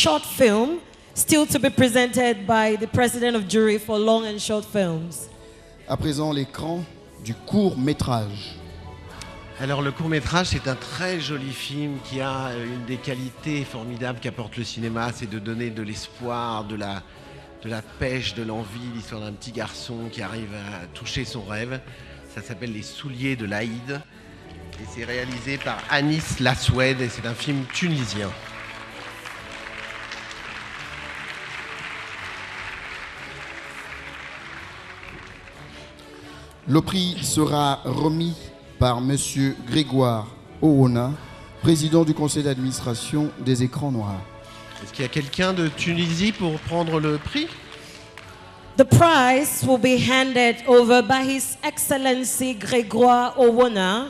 short film still to be presented by the president of jury for long and short films. À présent, l'écran du court-métrage. Alors le court-métrage, c'est un très joli film qui a une des qualités formidables qu'apporte le cinéma, c'est de donner de l'espoir, de la pêche, de l'envie, l'histoire d'un petit garçon qui arrive à toucher son rêve. Ça s'appelle Les Souliers de l'Aïd et c'est réalisé par Anis Laswed et c'est un film tunisien. Le prix sera remis par M. Grégoire Owona, président du conseil d'administration des Écrans Noirs. Est-ce qu'il y a quelqu'un de Tunisie pour prendre le prix? The prize will be handed over by His Excellency Grégoire Owona,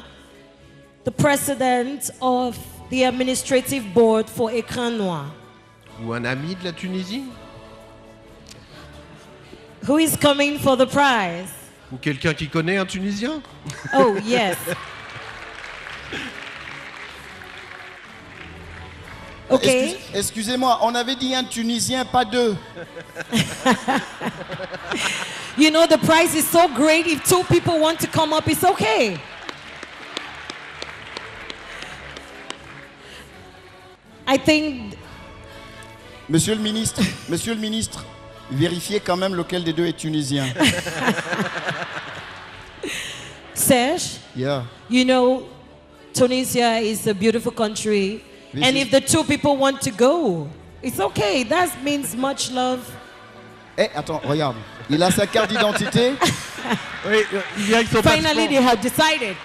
the president of the administrative board for Écran Noir. Ou un ami de la Tunisie? Who is coming for the prize? Ou quelqu'un qui connaît un Tunisien? Oh, yes. Okay. Excusez-moi, on avait dit un Tunisien, pas deux. You know, the prize is so great. If two people want to come up, it's okay. I think... Monsieur le ministre, vérifiez quand même lequel des deux est tunisien. Serge, Yeah. you know, Tunisia is a beautiful country. And if the two people want to go, it's okay. That means much love. Eh, attends, regarde. Il a sa carte d'identité. Oui, il vient avec son Finally, they passeport. have decided.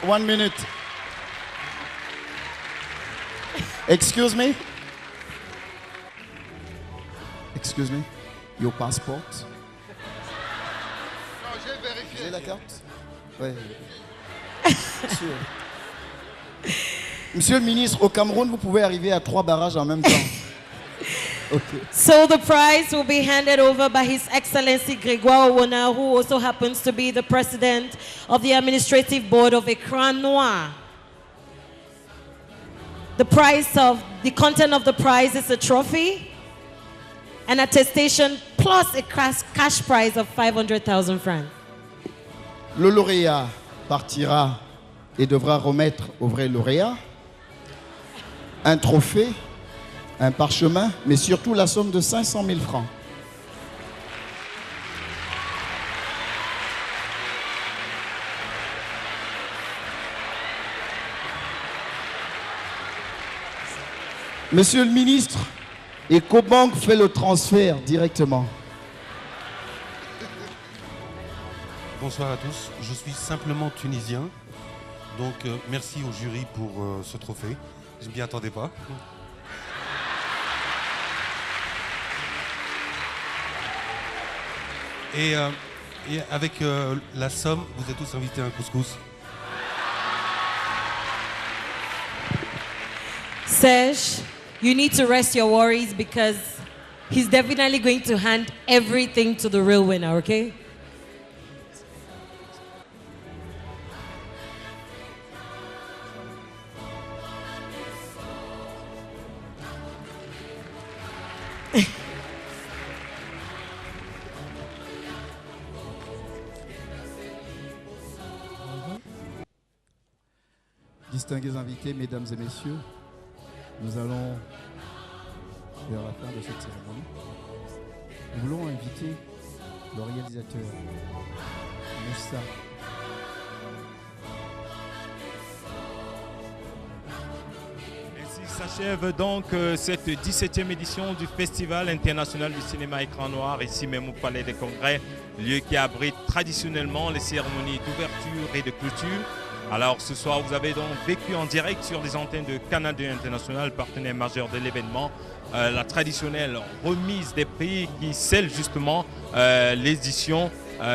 One minute. Excuse me? Excuse me? Your passport? Non, j'ai vérifié. Vous avez la carte? Oui. Sûr. Monsieur le ministre, au Cameroun, vous pouvez arriver à 3 barrages en même temps. Okay. So the prize will be handed over by His Excellency Grégoire Owona, who also happens to be the president of the administrative board of Écran Noir. The content of the prize is a trophy, an attestation, plus a cash prize of 500,000 francs. Le lauréat partira et devra remettre au vrai lauréat un trophée, un parchemin, mais surtout la somme de 500 000 francs. Monsieur le ministre, EcoBank fait le transfert directement. Bonsoir à tous, je suis simplement tunisien, donc merci au jury pour ce trophée, je ne m'y attendais pas. Et avec la somme, vous êtes tous invités à un couscous. Serge, you need to rest your worries because he's definitely going to hand everything to the real winner, okay? Distingués invités, mesdames et messieurs, nous allons vers la fin de cette cérémonie. Nous voulons inviter le réalisateur Moussa. Ainsi s'achève donc cette 17e édition du Festival international du cinéma Écran Noir, ici même au Palais des Congrès, lieu qui abrite traditionnellement les cérémonies d'ouverture et de clôture. Alors ce soir, vous avez donc vécu en direct sur les antennes de Canal 2 International, partenaire majeur de l'événement, la traditionnelle remise des prix qui scelle justement l'édition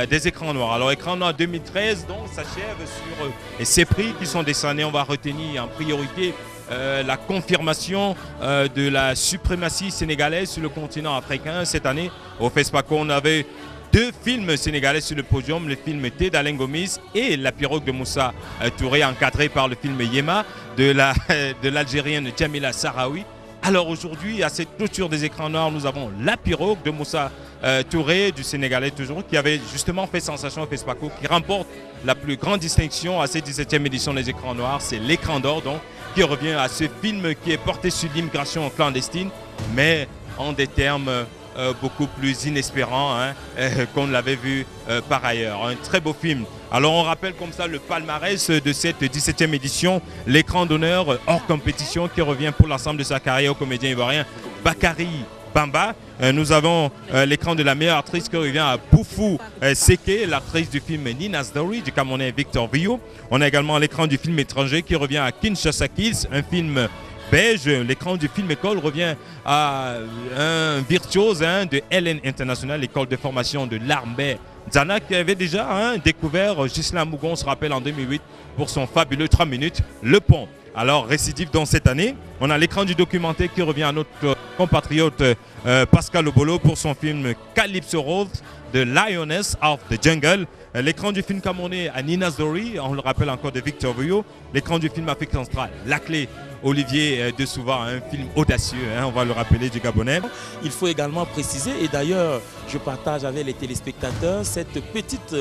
des Écrans Noirs. Alors Écran Noir 2013 donc s'achève sur et ces prix qui sont décernés. On va retenir en priorité la confirmation de la suprématie sénégalaise sur le continent africain. Cette année, au FESPACO, on avait 2 films sénégalais sur le podium, le film T d'Alain Gomis et La pirogue de Moussa Touré, encadré par le film Yema de l'Algérienne Djamila Sahraoui. Alors aujourd'hui, à cette clôture des écrans noirs, nous avons La Pirogue de Moussa Touré, du Sénégalais toujours, qui avait justement fait sensation au FESPACO, qui remporte la plus grande distinction à cette 17e édition des écrans noirs. C'est l'Écran d'Or, donc, qui revient à ce film qui est porté sur l'immigration clandestine, mais en des termes beaucoup plus inespérants qu'on l'avait vu par ailleurs. Un très beau film. Alors on rappelle comme ça le palmarès de cette 17e édition, l'écran d'honneur hors compétition qui revient pour l'ensemble de sa carrière au comédien ivoirien Bakary Bamba. Nous avons l'écran de la meilleure actrice qui revient à Boufou Seke, l'actrice du film Nina's Diary du Camerounais Victor Vio. On a également l'écran du film étranger qui revient à Kinshasa Kids, un film belge. L'écran du film école revient à un virtuose de LN International, l'école de formation de l'armée Zana, qui avait déjà découvert Ghislain Mougon, on se rappelle en 2008, pour son fabuleux 3 minutes, Le Pont. Alors, récidive dans cette année, on a l'écran du documentaire qui revient à notre compatriote Pascal Obolo pour son film Calypso Rose, The Lioness of the Jungle. L'écran du film camerounais à Nina's Diary, on le rappelle encore de Victor Vio. L'écran du film Afrique centrale, La Clé, Olivier de Souva, un film audacieux, on va le rappeler, du Gabonais. Il faut également préciser, et d'ailleurs je partage avec les téléspectateurs cette petite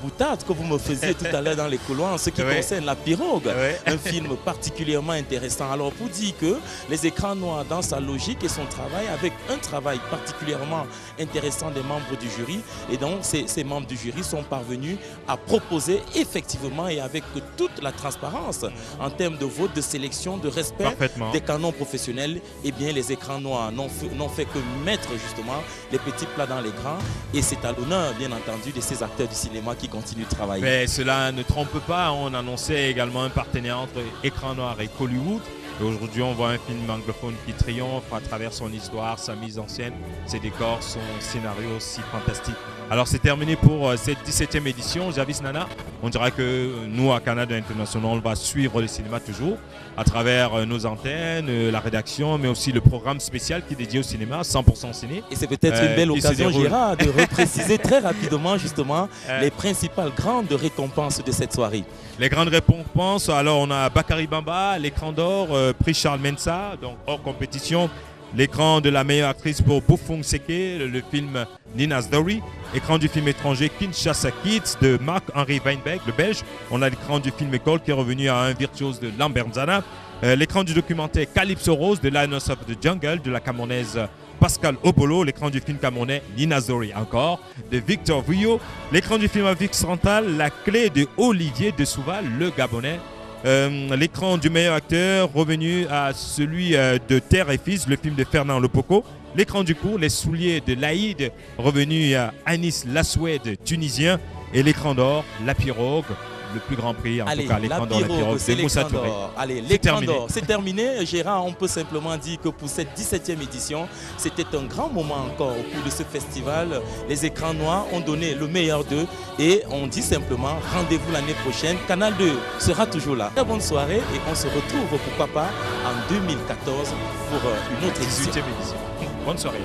boutade que vous me faisiez tout à l'heure dans les couloirs en ce qui concerne La Pirogue, un film particulièrement intéressant. Alors pour dire que les écrans noirs dans sa logique et son travail, avec un travail particulièrement intéressant des membres du jury, et donc ces membres du jury sont parvenus à proposer effectivement et avec toute la transparence en termes de vote, de sélection, de respect des canons professionnels, et bien les écrans noirs n'ont fait que mettre justement les petits plats dans les grands, et c'est à l'honneur bien entendu de ces acteurs du cinéma qui continuent de travailler. Mais cela ne trompe pas, on annonçait également un partenariat entre Écran Noir et Hollywood. Et aujourd'hui, on voit un film anglophone qui triomphe à travers son histoire, sa mise en scène, ses décors, son scénario si fantastique. Alors, c'est terminé pour cette 17e édition. Javis Nana, on dira que nous, à Canada International, on va suivre le cinéma toujours à travers nos antennes, la rédaction, mais aussi le programme spécial qui est dédié au cinéma, 100% ciné. Et c'est peut-être une belle occasion, Gérard, de repréciser très rapidement justement les principales grandes récompenses de cette soirée. Les grandes récompenses, alors on a Bakary Bamba, l'écran d'or, prix Charles Mensa, donc hors compétition. L'écran de la meilleure actrice pour Boufou Seke, le film Nina's Diary. Écran du film étranger Kinshasa Kids de Marc-Henri Weinberg, le belge. On a l'écran du film école qui est revenu à un virtuose de Lambert Zana. L'écran du documentaire Calypso Rose de Lioness of the Jungle de la Camerounaise Pascal Obolo. L'écran du film camerounais Nina's Diary encore de Victor Vio. L'écran du film Afrique centrale La Clé de Olivier de Souva, le Gabonais. L'écran du meilleur acteur revenu à celui de Terre et Fils, le film de Fernand Lepoko. L'écran du cours, Les souliers de Laïd, revenu à Anis Lassoued, tunisien. Et l'écran d'or, La Pirogue, le plus grand prix, en tout cas, l'écran d'or, La Pirogue de Moussa Touré. Allez, l'écran d'or, c'est terminé. Gérard, on peut simplement dire que pour cette 17e édition, c'était un grand moment encore au cours de ce festival. Les écrans noirs ont donné le meilleur d'eux et on dit simplement rendez-vous l'année prochaine. Canal 2 sera toujours là. Très bonne soirée et on se retrouve, pourquoi pas, en 2014 pour une autre édition. 18e édition. Bonne soirée.